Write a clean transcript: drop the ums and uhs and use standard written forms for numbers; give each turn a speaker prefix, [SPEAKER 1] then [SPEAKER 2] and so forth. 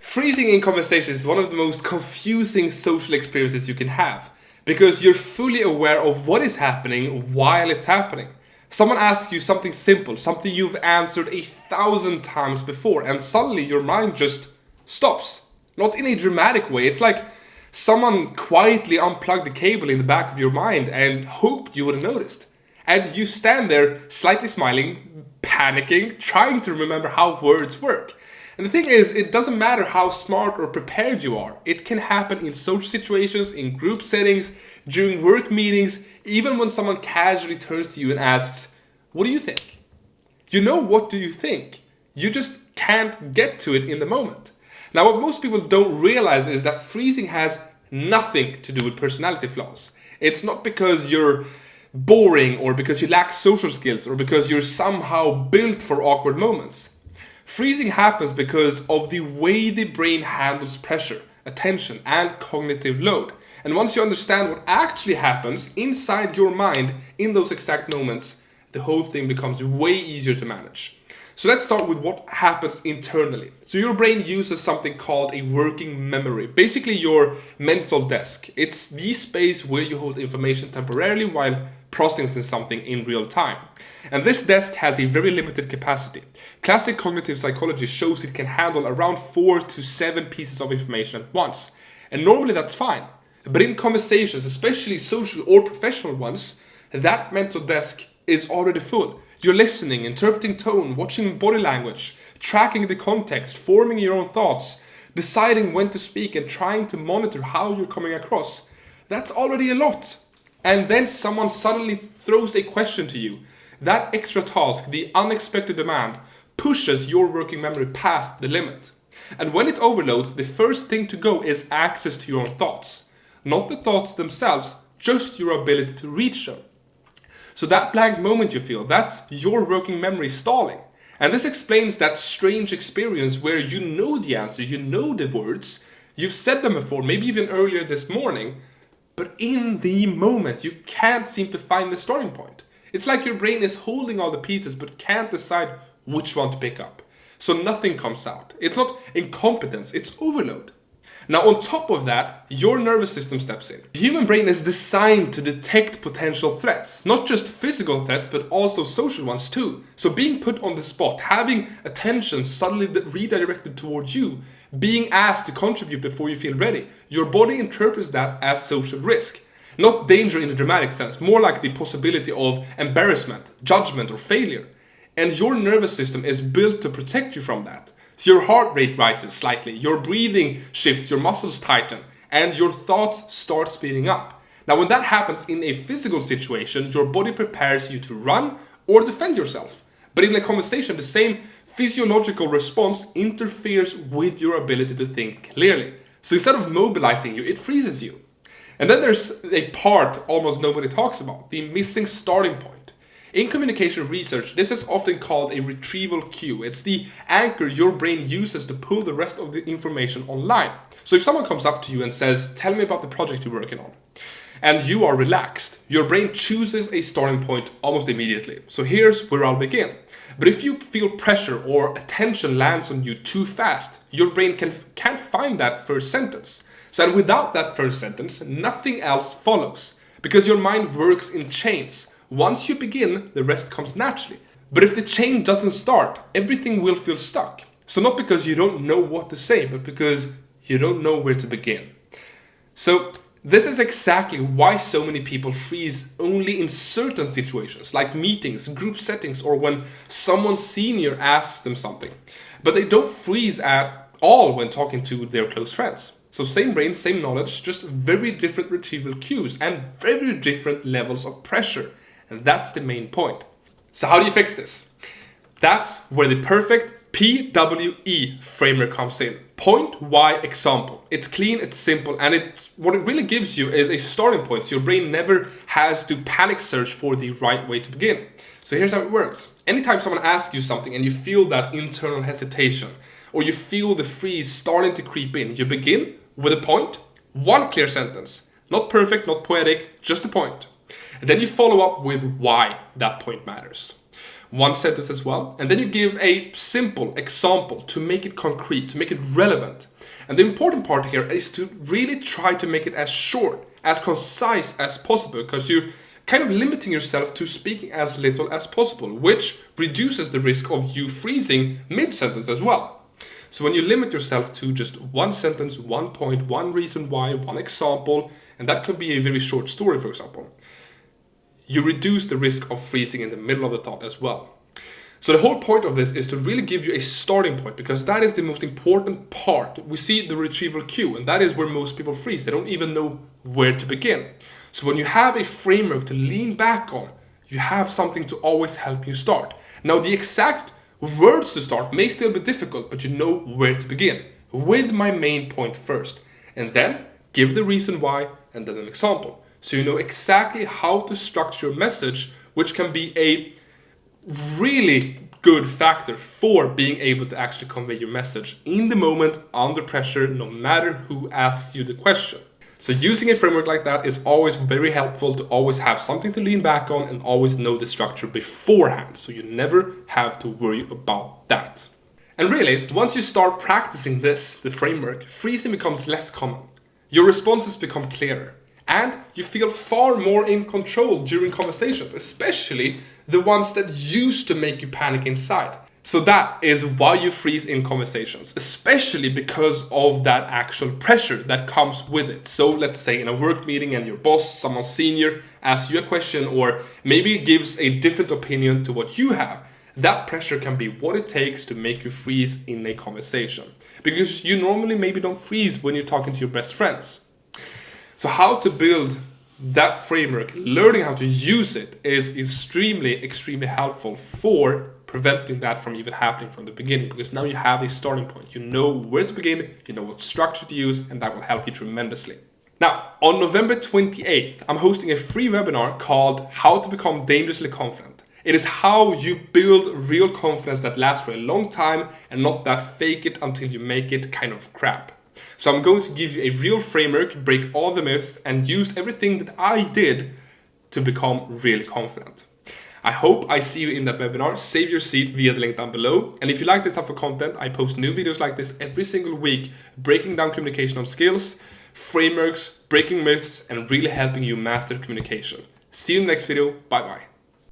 [SPEAKER 1] Freezing in conversation is one of the most confusing social experiences you can have because you're fully aware of what is happening while it's happening. Someone asks you something simple, something you've answered 1,000 times before, and suddenly your mind just stops. Not in a dramatic way, it's like someone quietly unplugged the cable in the back of your mind and hoped you would have noticed. And you stand there slightly smiling, panicking, trying to remember how words work. And the thing is, it doesn't matter how smart or prepared you are. It can happen in social situations, in group settings, during work meetings, even when someone casually turns to you and asks, "What do you think?" You know what do you think. You just can't get to it in the moment. Now, what most people don't realize is that freezing has nothing to do with personality flaws. It's not because you're boring or because you lack social skills or because you're somehow built for awkward moments. Freezing happens because of the way the brain handles pressure, attention, and cognitive load. And once you understand what actually happens inside your mind in those exact moments, the whole thing becomes way easier to manage. So let's start with what happens internally. So your brain uses something called a working memory, basically your mental desk. It's the space where you hold information temporarily while processing something in real time. And this desk has a very limited capacity. Classic cognitive psychology shows it can handle around 4 to 7 pieces of information at once. And normally that's fine. But in conversations, especially social or professional ones, that mental desk is already full. You're listening, interpreting tone, watching body language, tracking the context, forming your own thoughts, deciding when to speak, and trying to monitor how you're coming across. That's already a lot. And then someone suddenly throws a question to you. That extra task, the unexpected demand, pushes your working memory past the limit. And when it overloads, the first thing to go is access to your own thoughts. Not the thoughts themselves, just your ability to reach them. So that blank moment you feel, that's your working memory stalling. And this explains that strange experience where you know the answer, you know the words, you've said them before, maybe even earlier this morning, but in the moment you can't seem to find the starting point. It's like your brain is holding all the pieces but can't decide which one to pick up. So nothing comes out. It's not incompetence, it's overload. Now, on top of that, your nervous system steps in. The human brain is designed to detect potential threats, not just physical threats, but also social ones too. So being put on the spot, having attention suddenly redirected towards you, being asked to contribute before you feel ready, your body interprets that as social risk. Not danger in the dramatic sense, more like the possibility of embarrassment, judgment, or failure. And your nervous system is built to protect you from that. So your heart rate rises slightly, your breathing shifts, your muscles tighten, and your thoughts start speeding up. Now, when that happens in a physical situation, your body prepares you to run or defend yourself. But in a conversation, the same physiological response interferes with your ability to think clearly. So instead of mobilizing you, it freezes you. And then there's a part almost nobody talks about, the missing starting point. In communication research, this is often called a retrieval cue. It's the anchor your brain uses to pull the rest of the information online. So if someone comes up to you and says, "Tell me about the project you're working on," and you are relaxed, your brain chooses a starting point almost immediately. So here's where I'll begin. But if you feel pressure or attention lands on you too fast, your brain can't find that first sentence. So without that first sentence, nothing else follows. Because your mind works in chains. Once you begin, the rest comes naturally. But if the chain doesn't start, everything will feel stuck. So not because you don't know what to say, but because you don't know where to begin. So this is exactly why so many people freeze only in certain situations, like meetings, group settings, or when someone senior asks them something. But they don't freeze at all when talking to their close friends. So same brain, same knowledge, just very different retrieval cues and very different levels of pressure. And that's the main point. So how do you fix this? That's where the perfect PWE framework comes in. Point, why, example. It's clean, it's simple, and what it really gives you is a starting point. So your brain never has to panic search for the right way to begin. So here's how it works. Anytime someone asks you something and you feel that internal hesitation, or you feel the freeze starting to creep in, you begin with a point, one clear sentence. Not perfect, not poetic, just a point. And then you follow up with why that point matters. One sentence as well. And then you give a simple example to make it concrete, to make it relevant. And the important part here is to really try to make it as short, as concise as possible, because you're kind of limiting yourself to speaking as little as possible, which reduces the risk of you freezing mid-sentence as well. So when you limit yourself to just one sentence, one point, one reason why, one example, and that could be a very short story, for example, you reduce the risk of freezing in the middle of the thought as well. So the whole point of this is to really give you a starting point, because that is the most important part. We see the retrieval cue, and that is where most people freeze. They don't even know where to begin. So when you have a framework to lean back on, you have something to always help you start. Now, the exact words to start may still be difficult, but you know where to begin, with my main point first, and then give the reason why and then an example. So you know exactly how to structure your message, which can be a really good factor for being able to actually convey your message in the moment, under pressure, no matter who asks you the question. So using a framework like that is always very helpful, to always have something to lean back on and always know the structure beforehand, so you never have to worry about that. And really, once you start practicing this, the framework, freezing becomes less common. Your responses become clearer, and you feel far more in control during conversations, especially the ones that used to make you panic inside. So that is why you freeze in conversations, especially because of that actual pressure that comes with it. So let's say in a work meeting and your boss, someone senior, asks you a question or maybe gives a different opinion to what you have. That pressure can be what it takes to make you freeze in a conversation, because you normally maybe don't freeze when you're talking to your best friends. So how to build that framework, learning how to use it, is extremely helpful for preventing that from even happening from the beginning, because now you have a starting point. You know where to begin, you know what structure to use, and that will help you tremendously. Now, on November 28th, I'm hosting a free webinar called How to Become Dangerously Confident. It is how you build real confidence that lasts for a long time and not that fake it until you make it kind of crap. So I'm going to give you a real framework, break all the myths, and use everything that I did to become really confident. I hope I see you in that webinar. Save your seat via the link down below. And if you like this type of content, I post new videos like this every single week, breaking down communicational skills, frameworks, breaking myths, and really helping you master communication. See you in the next video. Bye bye.